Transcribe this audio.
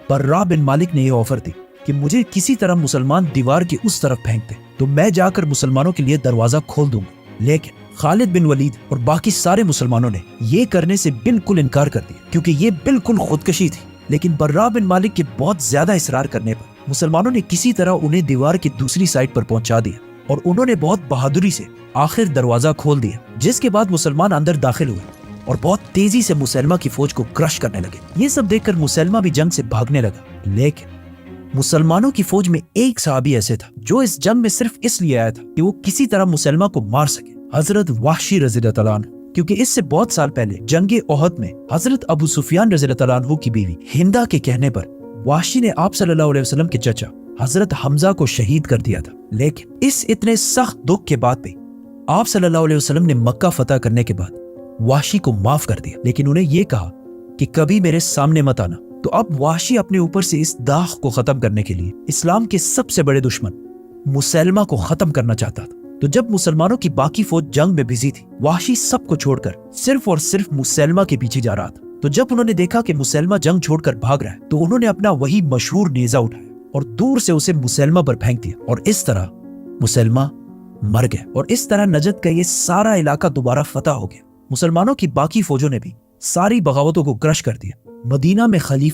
برا بن مالک نے یہ آفر دی کہ مجھے کسی طرح مسلمان دیوار کی اس طرف پھینک دے تو میں جا کر مسلمانوں کے لیے دروازہ کھول دوں گا، لیکن خالد بن ولید اور باقی سارے مسلمانوں نے یہ کرنے سے بالکل انکار کر دیا کیونکہ یہ بالکل خودکشی تھی۔ لیکن برا بن مالک کے بہت زیادہ اصرار کرنے پر مسلمانوں نے کسی طرح انہیں دیوار کی دوسری سائڈ پر پہنچا دیا اور انہوں نے بہت بہادری سے آخر دروازہ کھول دیا، جس کے بعد مسلمان اندر داخل ہوئے اور بہت تیزی سے مسلمہ کی فوج کو کرش کرنے لگے۔ یہ سب دیکھ کر مسلمہ بھی جنگ سے بھاگنے لگا، لیکن مسلمانوں کی فوج میں ایک صحابی ایسے تھا جو اس جنگ میں صرف اس لیے آیا تھا کہ وہ کسی طرح مسلمہ کو مار سکے، حضرت وحشی رضی اللہ عنہ۔ کیونکہ اس سے بہت سال پہلے جنگ احد میں حضرت ابو سفیان رضی اللہ عنہ کی بیوی ہندا کے کہنے پر وحشی نے آپ صلی اللہ علیہ وسلم کے چچا حضرت حمزہ کو شہید کر دیا تھا، لیکن اس اتنے سخت دکھ کے بعد بھی آپ صلی اللہ علیہ وسلم نے مکہ فتح کرنے کے بعد وحشی کو معاف کر دیا، لیکن انہیں یہ کہا کہ کبھی میرے سامنے مت آنا۔ تو اب وحشی اپنے اوپر سے اس داغ کو ختم کرنے کے لیے اسلام کے سب سے بڑے دشمن مسلمہ کو ختم کرنا چاہتا تھا۔ تو جب مسلمانوں کی باقی فوج جنگ میں بزی تھی، وحشی سب کو چھوڑ کر صرف اور صرف مسلمہ کے پیچھے جا رہا تھا۔ تو جب انہوں نے دیکھا کہ مسلمہ جنگ چھوڑ کر بھاگ رہا ہے تو انہوں نے اپنا وہی مشہور نیزہ اٹھایا اور دور سے اسے مسلمہ پر پھینک دیا، اور اس طرح مسلمہ مر گئے، اور اس طرح نجد کا یہ سارا علاقہ دوبارہ فتح ہو گیا۔ مسلمانوں کی باقی فوجوں نے بھی ساری بغاوتوں کو کرش کر دیا۔ مدینہ میں خلیفہ